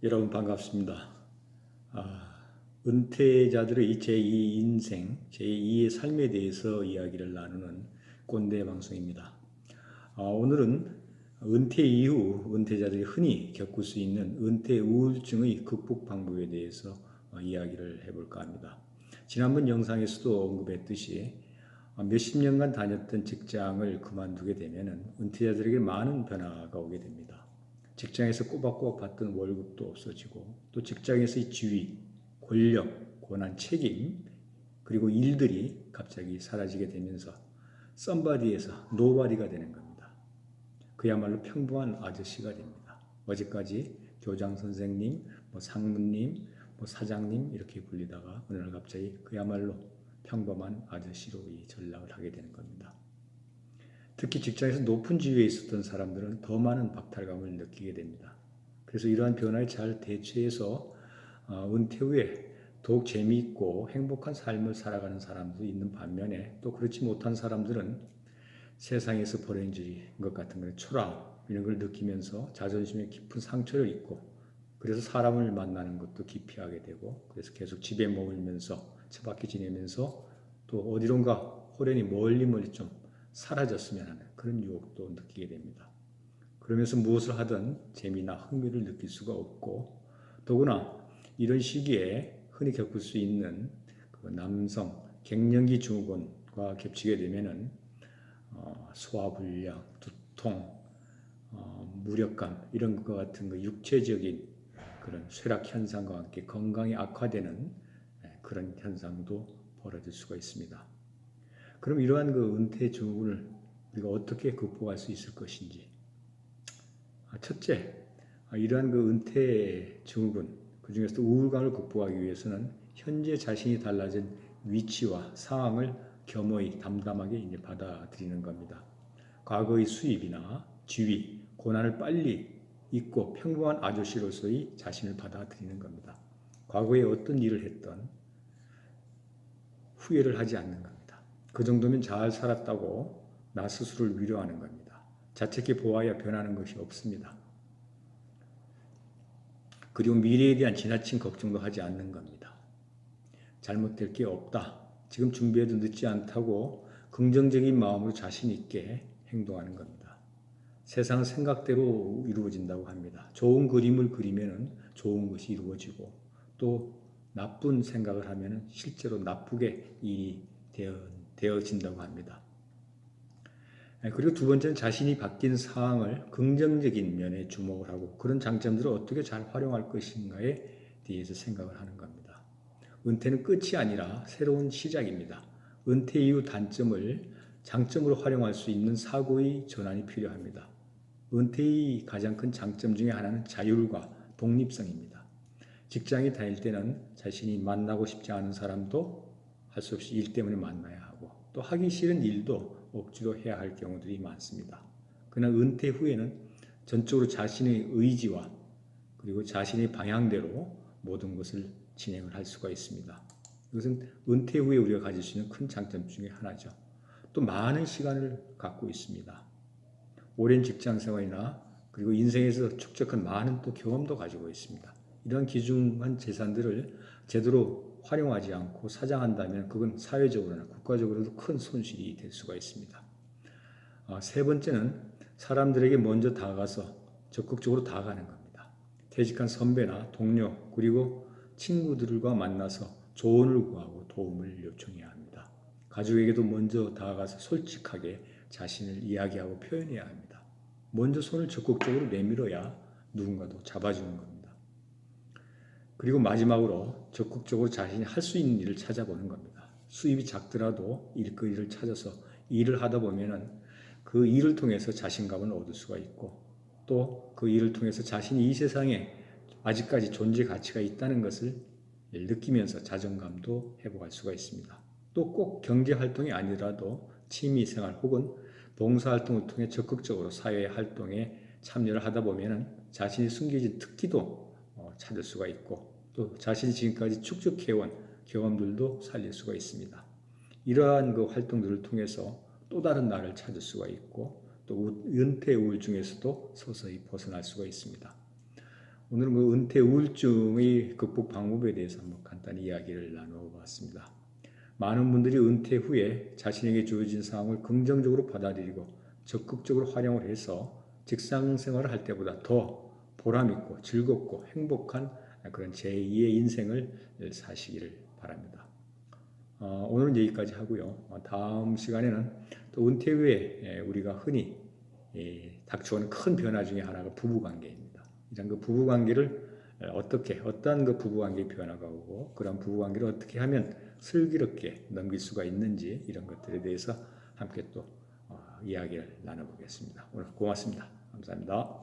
여러분 반갑습니다. 은퇴자들의 제2 인생, 제2의 삶에 대해서 이야기를 나누는 꼰대 방송입니다. 오늘은 은퇴 이후 은퇴자들이 흔히 겪을 수 있는 은퇴 우울증의 극복 방법에 대해서 이야기를 해볼까 합니다. 지난번 영상에서도 언급했듯이 몇십 년간 다녔던 직장을 그만두게 되면 은퇴자들에게 많은 변화가 오게 됩니다. 직장에서 꼬박꼬박 받던 월급도 없어지고 또 직장에서의 지위, 권력, 권한, 책임 그리고 일들이 갑자기 사라지게 되면서 썸바디에서 노바디가 되는 겁니다. 그야말로 평범한 아저씨가 됩니다. 어제까지 교장 선생님, 상무님, 사장님 이렇게 불리다가 어느 날 갑자기 그야말로 평범한 아저씨로 전락을 하게 되는 겁니다. 특히 직장에서 높은 지위에 있었던 사람들은 더 많은 박탈감을 느끼게 됩니다. 그래서 이러한 변화에 잘 대처해서 은퇴 후에 더욱 재미있고 행복한 삶을 살아가는 사람도 있는 반면에 또 그렇지 못한 사람들은 세상에서 버려진 것 같은 그런 초라함 이런 걸 느끼면서 자존심에 깊은 상처를 입고 그래서 사람을 만나는 것도 기피하게 되고 그래서 계속 집에 머물면서 처박혀 지내면서 또 어디론가 호련히 멀리 좀 사라졌으면 하는 그런 유혹도 느끼게 됩니다. 그러면서 무엇을 하든 재미나 흥미를 느낄 수가 없고 더구나 이런 시기에 흔히 겪을 수 있는 그 남성 갱년기 증후군과 겹치게 되면은 소화불량, 두통, 무력감 이런 것 같은 그 육체적인 그런 쇠락 현상과 함께 건강이 악화되는 그런 현상도 벌어질 수가 있습니다. 그럼 이러한 그 은퇴 증후군을 우리가 어떻게 극복할 수 있을 것인지. 첫째, 이러한 그 은퇴 증후군, 그 중에서도 우울감을 극복하기 위해서는 현재 자신이 달라진 위치와 상황을 겸허히 담담하게 이제 받아들이는 겁니다. 과거의 수입이나 지위, 고난을 빨리 잊고 평범한 아저씨로서의 자신을 받아들이는 겁니다. 과거에 어떤 일을 했던 후회를 하지 않는 겁니다. 그 정도면 잘 살았다고 나 스스로를 위로하는 겁니다. 자책해 보아야 변하는 것이 없습니다. 그리고 미래에 대한 지나친 걱정도 하지 않는 겁니다. 잘못될 게 없다. 지금 준비해도 늦지 않다고 긍정적인 마음으로 자신 있게 행동하는 겁니다. 세상은 생각대로 이루어진다고 합니다. 좋은 그림을 그리면 좋은 것이 이루어지고 또 나쁜 생각을 하면 실제로 나쁘게 일이 되어진다고 합니다. 그리고 두 번째는 자신이 바뀐 상황을 긍정적인 면에 주목을 하고 그런 장점들을 어떻게 잘 활용할 것인가에 대해서 생각을 하는 겁니다. 은퇴는 끝이 아니라 새로운 시작입니다. 은퇴 이후 단점을 장점으로 활용할 수 있는 사고의 전환이 필요합니다. 은퇴의 가장 큰 장점 중에 하나는 자율과 독립성입니다. 직장에 다닐 때는 자신이 만나고 싶지 않은 사람도 할 수 없이 일 때문에 만나야 하고 또 하기 싫은 일도 억지로 해야 할 경우들이 많습니다. 그러나 은퇴 후에는 전적으로 자신의 의지와 그리고 자신의 방향대로 모든 것을 진행을 할 수가 있습니다. 이것은 은퇴 후에 우리가 가질 수 있는 큰 장점 중에 하나죠. 또 많은 시간을 갖고 있습니다. 오랜 직장 생활이나 그리고 인생에서 축적한 많은 또 경험도 가지고 있습니다. 이런 귀중한 재산들을 제대로 활용하지 않고 사장한다면 그건 사회적으로나 국가적으로도 큰 손실이 될 수가 있습니다. 세 번째는 사람들에게 먼저 다가가서 적극적으로 다가가는 겁니다. 퇴직한 선배나 동료 그리고 친구들과 만나서 조언을 구하고 도움을 요청해야 합니다. 가족에게도 먼저 다가가서 솔직하게 자신을 이야기하고 표현해야 합니다. 먼저 손을 적극적으로 내밀어야 누군가도 잡아주는 겁니다. 그리고 마지막으로 적극적으로 자신이 할 수 있는 일을 찾아보는 겁니다. 수입이 작더라도 일거리를 찾아서 일을 하다 보면은 그 일을 통해서 자신감을 얻을 수가 있고 또 그 일을 통해서 자신이 이 세상에 아직까지 존재 가치가 있다는 것을 느끼면서 자존감도 회복할 수가 있습니다. 또 꼭 경제활동이 아니라도 취미생활 혹은 봉사활동을 통해 적극적으로 사회활동에 참여를 하다 보면 자신이 숨겨진 특기도 찾을 수가 있고 또 자신이 지금까지 축적해온 경험들도 살릴 수가 있습니다. 이러한 그 활동들을 통해서 또 다른 나를 찾을 수가 있고 또 은퇴 우울증에서도 서서히 벗어날 수가 있습니다. 오늘은 은퇴 우울증의 극복 방법에 대해서 한번 간단히 이야기를 나눠봤습니다. 많은 분들이 은퇴 후에 자신에게 주어진 상황을 긍정적으로 받아들이고 적극적으로 활용을 해서 직장 생활을 할 때보다 더 보람있고 즐겁고 행복한 그런 제2의 인생을 사시기를 바랍니다. 오늘은 여기까지 하고요. 다음 시간에는 또 은퇴 후에 우리가 흔히 닥쳐오는 큰 변화 중에 하나가 부부관계입니다. 이런 그 부부관계를 어떤 그 부부관계의 변화가 오고 그런 부부관계를 어떻게 하면 슬기롭게 넘길 수가 있는지 이런 것들에 대해서 함께 또 이야기를 나눠보겠습니다. 오늘 고맙습니다. 감사합니다.